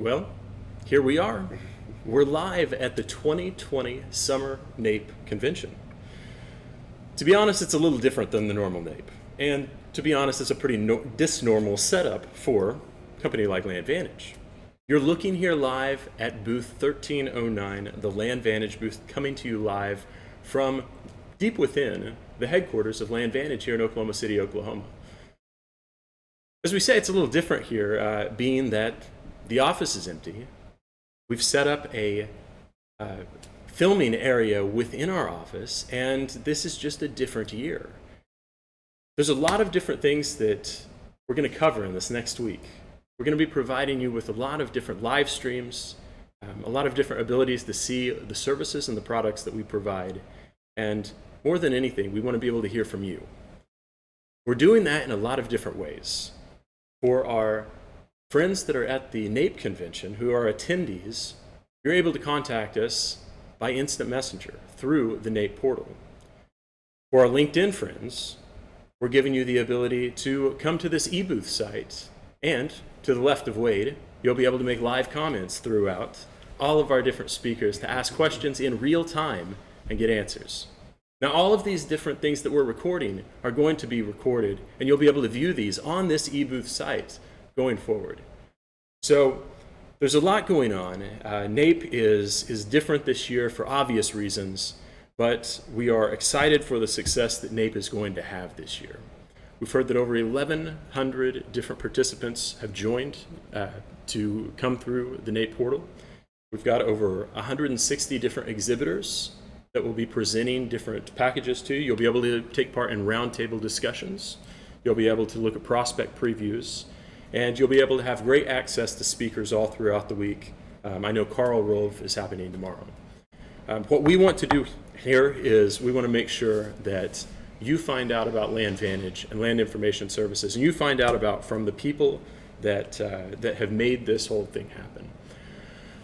Well, here we are. We're live at the 2020 Summer NAPE Convention. To be honest, it's a little different than the normal NAPE. And to be honest, it's a pretty disnormal setup for a company like LandVantage. You're looking here live at booth 1309, the LandVantage booth, coming to you live from deep within the headquarters of LandVantage here in Oklahoma City, Oklahoma. As we say, it's a little different here, being that the office is empty. We've set up a filming area within our office, and this is just a different year. There's a lot of different things that we're going to cover in this next week. We're going to be providing you with a lot of different live streams, a lot of different abilities to see the services and the products that we provide. And more than anything, we want to be able to hear from you. We're doing that in a lot of different ways. For our friends that are at the NAPE convention who are attendees, you're able to contact us by instant messenger through the NAPE portal. For our LinkedIn friends, we're giving you the ability to come to this eBooth site, and to the left of Wade, you'll be able to make live comments throughout all of our different speakers to ask questions in real time and get answers. Now, all of these different things that we're recording are going to be recorded, and you'll be able to view these on this eBooth site going forward. So there's a lot going on. NAPE is different this year for obvious reasons, but we are excited for the success that NAPE is going to have this year. We've heard that over 1,100 different participants have joined to come through the NAPE portal. We've got over 160 different exhibitors that will be presenting different packages to you. You'll be able to take part in roundtable discussions. You'll be able to look at prospect previews, and you'll be able to have great access to speakers all throughout the week. I know Carl Rove is happening tomorrow. What we want to do here is we want to make sure that you find out about LandVantage and Land Information Services, and you find out about from the people that have made this whole thing happen.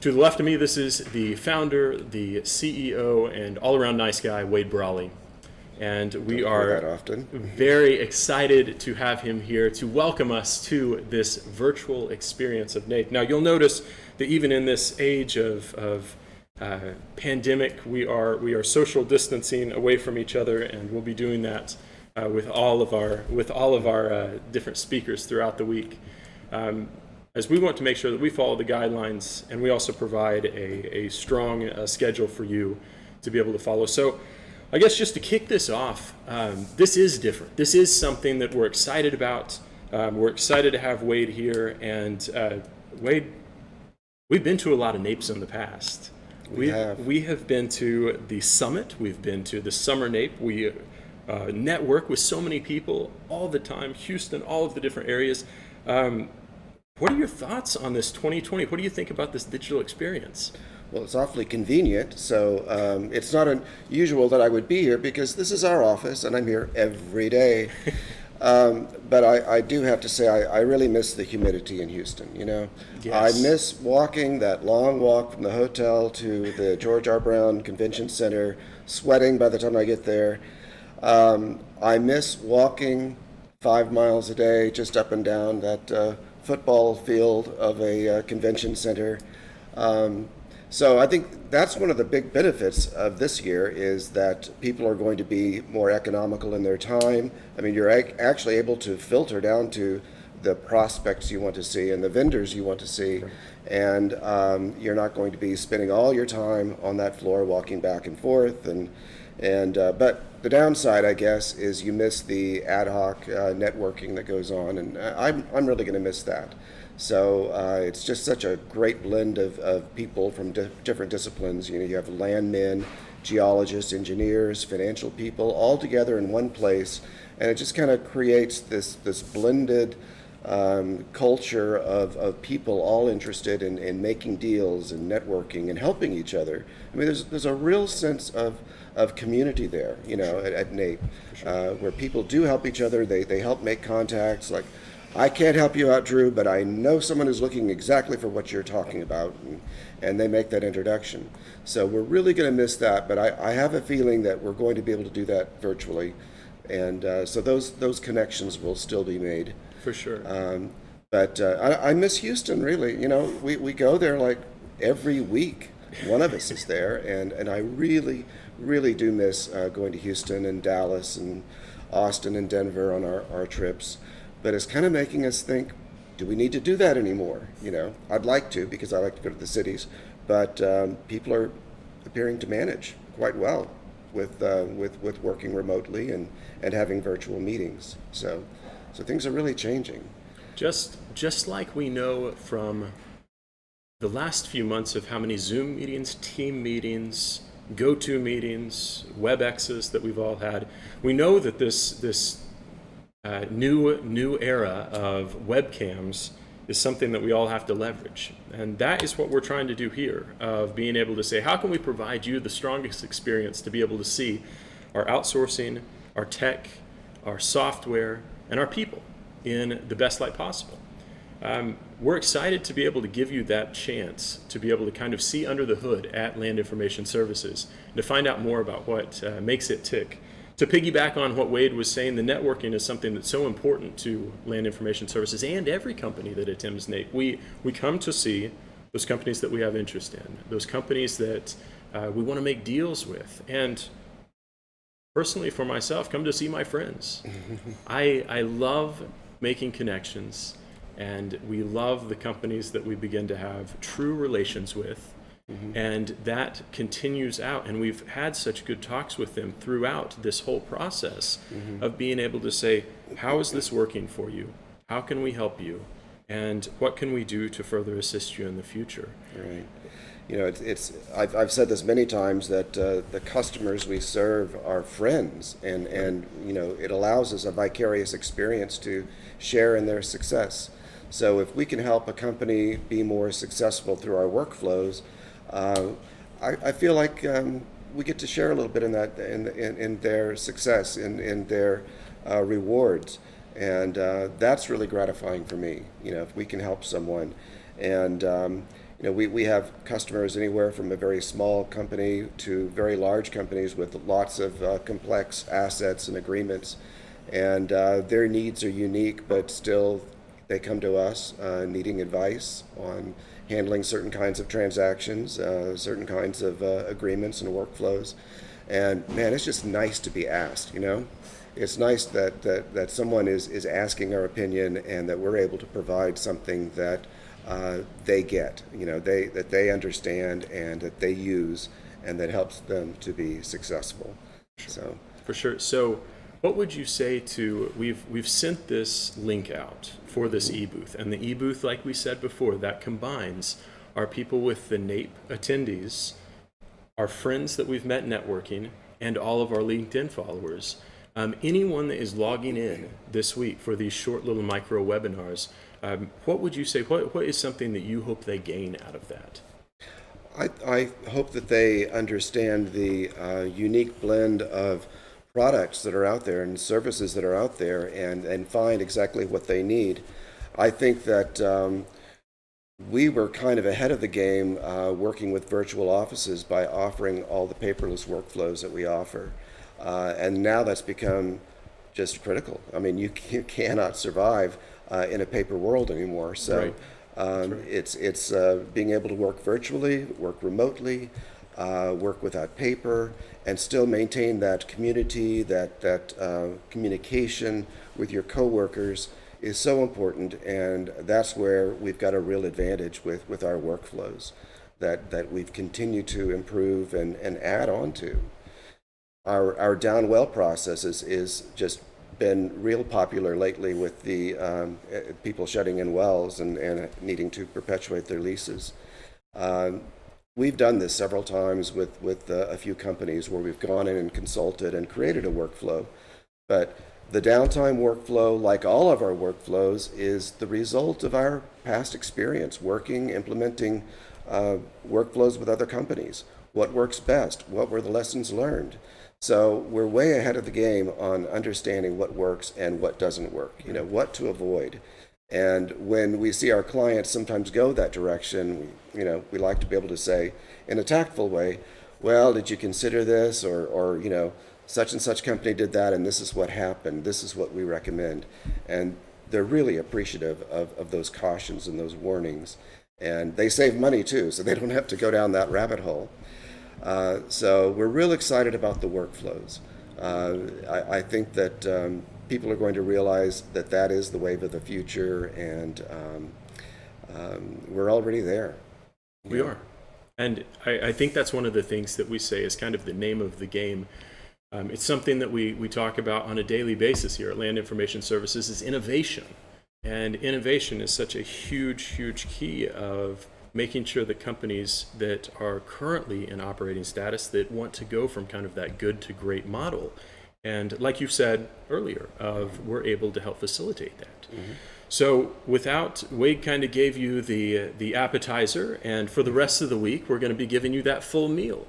To the left of me, this is the founder, the CEO, and all-around nice guy, Wade Brawley. And we are very excited to have him here to welcome us to this virtual experience of NAPE. Now, you'll notice that even in this age of pandemic, we are social distancing away from each other, and we'll be doing that with all of our different speakers throughout the week. As we want to make sure that we follow the guidelines, and we also provide a strong schedule for you to be able to follow. So I guess just to kick this off, this is different. This is something that we're excited about. We're excited to have Wade here. And Wade, we've been to a lot of NAPEs in the past. We have been to the summit. We've been to the summer NAPE. We network with so many people all the time, Houston, all of the different areas. What are your thoughts on this 2020? What do you think about this digital experience? Well, it's awfully convenient, so it's not unusual that I would be here because this is our office and I'm here every day. But I do have to say I really miss the humidity in Houston, you know. Yes. I miss walking that long walk from the hotel to the George R. Brown Convention Center, sweating by the time I get there. I miss walking 5 miles a day just up and down that football field of a convention center. So I think that's one of the big benefits of this year is that people are going to be more economical in their time. I mean, you're actually able to filter down to the prospects you want to see and the vendors you want to see. Sure. And you're not going to be spending all your time on that floor walking back and forth. But the downside, I guess, is you miss the ad hoc networking that goes on, and I'm really going to miss that. So it's just such a great blend of people from different disciplines. You know, you have landmen, geologists, engineers, financial people, all together in one place, and it just kind of creates this blended culture of people all interested in making deals and networking and helping each other. I mean, there's a real sense of community there, you know, at NAPE, where people do help each other. They help make contacts. Like, I can't help you out, Drew, but I know someone who's looking exactly for what you're talking about, and they make that introduction. So we're really going to miss that, but I have a feeling that we're going to be able to do that virtually, and so those connections will still be made. For sure. But I miss Houston, really. You know, we go there like every week. One of us is there, and I really, really do miss going to Houston and Dallas and Austin and Denver on our trips. But it's kind of making us think, do we need to do that anymore? You know, I'd like to because I like to go to the cities, but people are appearing to manage quite well with working remotely and having virtual meetings. So things are really changing. Just like we know from the last few months of how many Zoom meetings, team meetings, go-to meetings, WebExes that we've all had, we know that this new era of webcams is something that we all have to leverage. And that is what we're trying to do here, of being able to say, how can we provide you the strongest experience to be able to see our outsourcing, our tech, our software, and our people in the best light possible. We're excited to be able to give you that chance to be able to kind of see under the hood at Land Information Services, and to find out more about what makes it tick. To piggyback on what Wade was saying, the networking is something that's so important to Land Information Services and every company that attends NAPE. We come to see those companies that we have interest in, those companies that we want to make deals with, and personally for myself, come to see my friends. I love making connections, and we love the companies that we begin to have true relations with. And that continues out, and we've had such good talks with them throughout this whole process of being able to say, how is this working for you? How can we help you? And what can we do to further assist you in the future? Right. You know, I've said this many times that the customers we serve are friends, and you know, it allows us a vicarious experience to share in their success. So if we can help a company be more successful through our workflows, I feel like we get to share a little bit in that, in their success, in their rewards, and that's really gratifying for me. You know, if we can help someone, and you know, we have customers anywhere from a very small company to very large companies with lots of complex assets and agreements, and their needs are unique, but still they come to us needing advice on handling certain kinds of transactions, certain kinds of agreements and workflows. And man, it's just nice to be asked, you know? It's nice that someone is asking our opinion, and that we're able to provide something that they get, you know, that they understand and that they use, and that helps them to be successful. So For sure. So what would you say to, we've sent this link out for this e-booth, and the e-booth, like we said before, that combines our people with the NAPE attendees, our friends that we've met networking, and all of our LinkedIn followers. Anyone that is logging in this week for these short little micro webinars, what would you say, what is something that you hope they gain out of that? I hope that they understand the unique blend of products that are out there and services that are out there, and find exactly what they need. I think that we were kind of ahead of the game working with virtual offices by offering all the paperless workflows that we offer. And now that's become just critical. I mean, you cannot survive in a paper world anymore. So right. It's being able to work virtually, work remotely, work without paper, and still maintain that community, that communication with your coworkers is so important. And that's where we've got a real advantage with our workflows that we've continued to improve and add on to. Our down well process is just been real popular lately with the people shutting in wells and needing to perpetuate their leases. We've done this several times with a few companies where we've gone in and consulted and created a workflow. But the downtime workflow, like all of our workflows, is the result of our past experience working, implementing workflows with other companies. What works best? What were the lessons learned? So we're way ahead of the game on understanding what works and what doesn't work, you know, what to avoid. And when we see our clients sometimes go that direction, you know, we like to be able to say in a tactful way, well, did you consider this? Or you know, such and such company did that, and this is what happened. This is what we recommend. And they're really appreciative of those cautions and those warnings. And they save money too, so they don't have to go down that rabbit hole. So we're real excited about the workflows. I think that people are going to realize that that is the wave of the future, and we're already there. We are. And I think that's one of the things that we say is kind of the name of the game. It's something that we talk about on a daily basis here at Land Information Services is innovation. And innovation is such a huge, huge key of making sure that companies that are currently in operating status that want to go from kind of that good to great model. And like you said earlier, we're able to help facilitate that. Mm-hmm. So Wade kind of gave you the appetizer, and for the rest of the week, we're going to be giving you that full meal.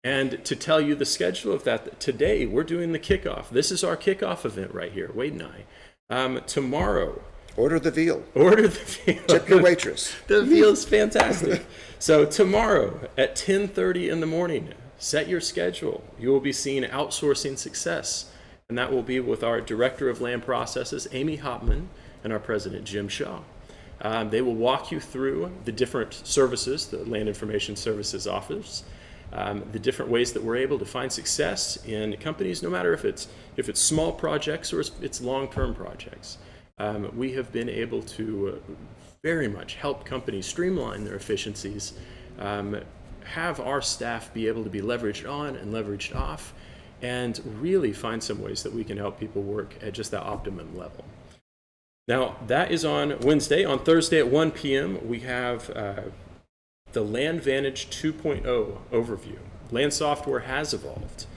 And to tell you the schedule of that, today we're doing the kickoff. This is our kickoff event right here, Wade and I. Tomorrow, order the veal. Order the veal. Tip your waitress. The veal's fantastic. So tomorrow at 10:30 in the morning, set your schedule. You will be seeing Outsourcing Success, and that will be with our Director of Land Processes, Amy Hopman, and our President, Jim Shaw. They will walk you through the different services the Land Information Services offers, the different ways that we're able to find success in companies, no matter if it's small projects or it's long-term projects. We have been able to very much help companies streamline their efficiencies, have our staff be able to be leveraged on and leveraged off, and really find some ways that we can help people work at just that optimum level. Now, that is on Wednesday. On Thursday at 1 p.m., we have the LandVantage 2.0 overview. Land software has evolved.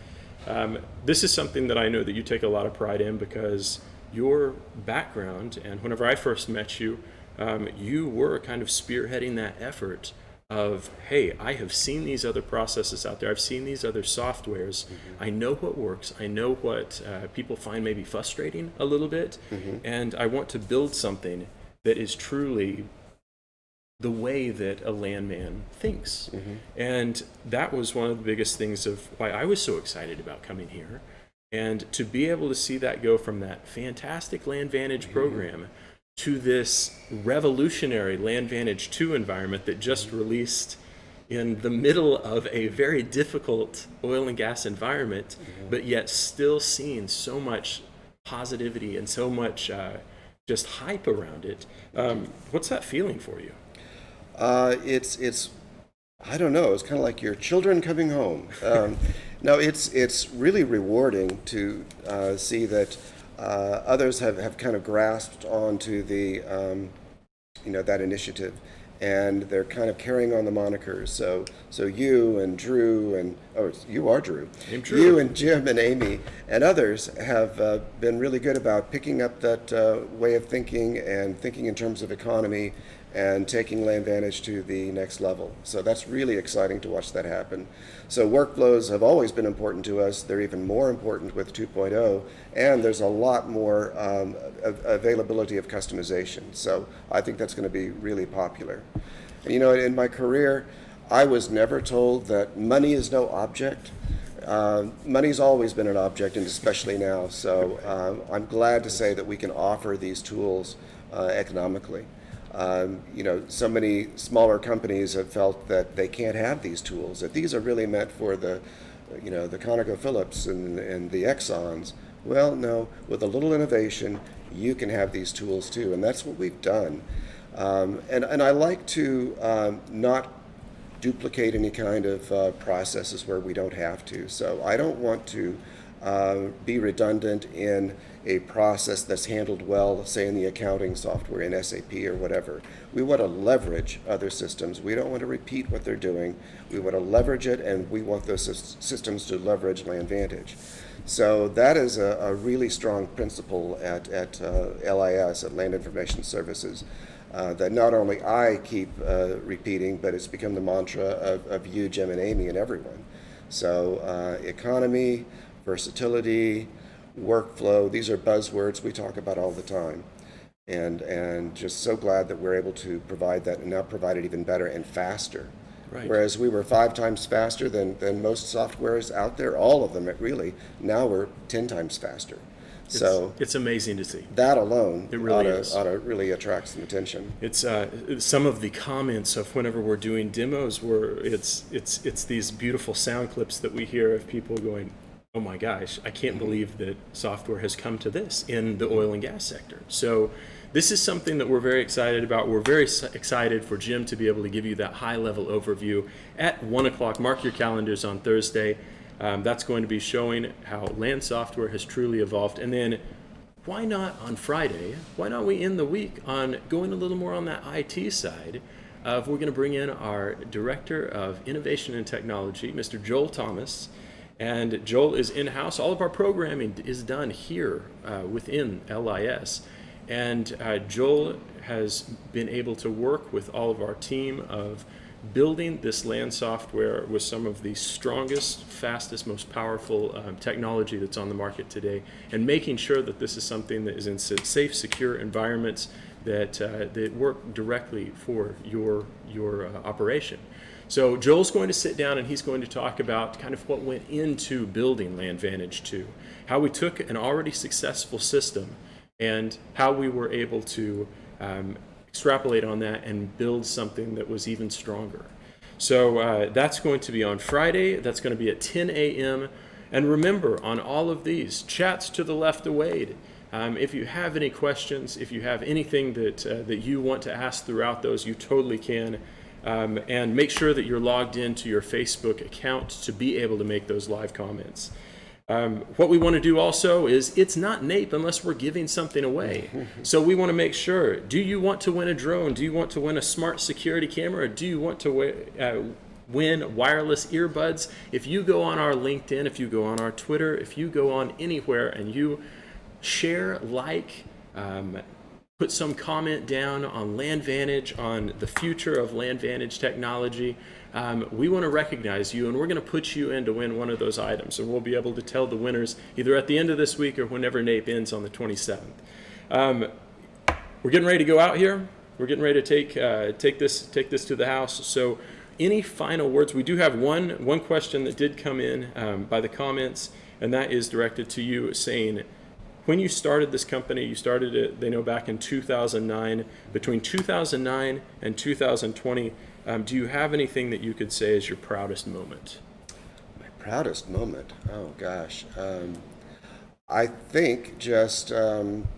This is something that I know that you take a lot of pride in because your background, and whenever I first met you, you were kind of spearheading that effort of, hey, I have seen these other processes out there. I've seen these other softwares. Mm-hmm. I know what works. I know what people find maybe frustrating a little bit. Mm-hmm. And I want to build something that is truly the way that a landman thinks. Mm-hmm. And that was one of the biggest things of why I was so excited about coming here. And to be able to see that go from that fantastic LandVantage mm-hmm. program to this revolutionary LandVantage 2 environment that just released in the middle of a very difficult oil and gas environment, mm-hmm. but yet still seeing so much positivity and so much just hype around it. What's that feeling for you? It's I don't know. It's kind of like your children coming home. No, it's really rewarding to see that others have kind of grasped onto the that initiative, and they're kind of carrying on the monikers. So you and Drew and you are Drew. I'm Drew. You and Jim and Amy and others have been really good about picking up that way of thinking and thinking in terms of economy and taking LandVantage to the next level. So that's really exciting to watch that happen. So workflows have always been important to us. They're even more important with 2.0, and there's a lot more availability of customization. So I think that's going to be really popular. And, in my career, I was never told that money is no object. Money's always been an object, and especially now. So I'm glad to say that we can offer these tools economically. So many smaller companies have felt that they can't have these tools, that these are really meant for the ConocoPhillips and the Exxons. Well, no, with a little innovation, you can have these tools too, and that's what we've done. And I like to not duplicate any kind of processes where we don't have to. So I don't want to be redundant in a process that's handled well, say in the accounting software, in SAP or whatever. We want to leverage other systems. We don't want to repeat what they're doing. We want to leverage it, and we want those systems to leverage LandVantage. So that is a really strong principle at LIS, at Land Information Services, that not only I keep repeating, but it's become the mantra of you, Jim, and Amy, and everyone. So economy, versatility, workflow, these are buzzwords we talk about all the time. And just so glad that we're able to provide that, and now provide it even better and faster. Right. Whereas we were 5 times faster than most softwares out there, all of them really, now we're 10 times faster. So it's amazing to see. that alone It really ought to really attract some attention. It's some of the comments of whenever we're doing demos where it's these beautiful sound clips that we hear of people going, oh my gosh, I can't believe that software has come to this in the oil and gas sector. So this is something that we're very excited about. We're very excited for Jim to be able to give you that high-level overview at 1 o'clock. Mark your calendars on Thursday. That's going to be showing how land software has truly evolved. And then why not on Friday, why not we end the week on going a little more on that IT side of we're going to bring in our Director of Innovation and Technology, Mr. Joel Thomas. And Joel is in-house. All of our programming is done here within LIS. And Joel has been able to work with all of our team of building this land software with some of the strongest, fastest, most powerful technology that's on the market today, and making sure that this is something that is in safe, secure environments that work directly for your operation. So Joel's going to sit down and he's going to talk about kind of what went into building LandVantage 2, how we took an already successful system and how we were able to extrapolate on that and build something that was even stronger. So that's going to be on Friday. That's going to be at 10 a.m. And remember, on all of these, chats to the left of Wade. If you have any questions, if you have anything that you want to ask throughout those, you totally can. And make sure that you're logged into your Facebook account to be able to make those live comments. What we want to do also is it's not NAPE unless we're giving something away. So we want to make sure, do you want to win a drone? Do you want to win a smart security camera? Or do you want to win wireless earbuds? If you go on our LinkedIn, if you go on our Twitter, if you go on anywhere and you share, like, put some comment down on LandVantage, on the future of LandVantage technology. We want to recognize you, and we're going to put you in to win one of those items, and we'll be able to tell the winners either at the end of this week or whenever NAPE ends on the 27th. We're getting ready to go out here. We're getting ready to take this to the house. So, any final words? We do have one question that did come in by the comments, and that is directed to you, saying, when you started this company, you started it, they know, back in 2009. Between 2009 and 2020, do you have anything that you could say is your proudest moment? My proudest moment? Oh, gosh. I think just, when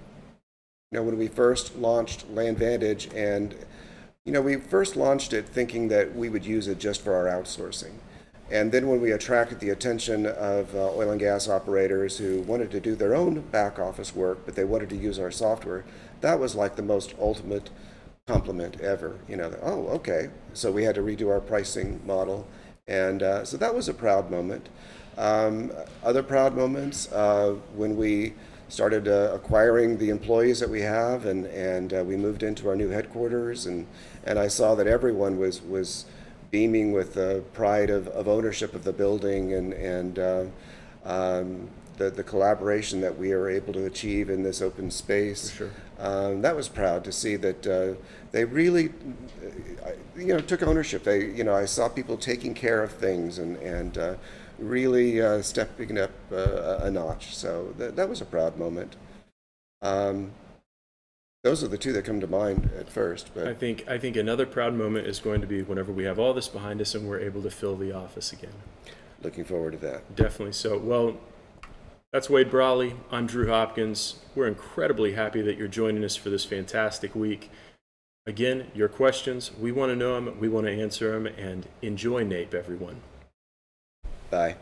we first launched LandVantage, and, we first launched it thinking that we would use it just for our outsourcing. And then when we attracted the attention of oil and gas operators who wanted to do their own back office work, but they wanted to use our software, that was like the most ultimate compliment ever. Oh, okay. So we had to redo our pricing model. And so that was a proud moment. Other proud moments, when we started acquiring the employees that we have, and we moved into our new headquarters, and I saw that everyone was beaming with the pride of ownership of the building, and the collaboration that we are able to achieve in this open space. For sure. That was proud to see that they really, took ownership. I saw people taking care of things and really stepping up a notch. So that was a proud moment. Those are the two that come to mind at first. But I think another proud moment is going to be whenever we have all this behind us and we're able to fill the office again. Looking forward to that. Definitely so. Well, that's Wade Brawley. I'm Drew Hopkins. We're incredibly happy that you're joining us for this fantastic week. Again, your questions, we want to know them, we want to answer them, and enjoy NAPE, everyone. Bye.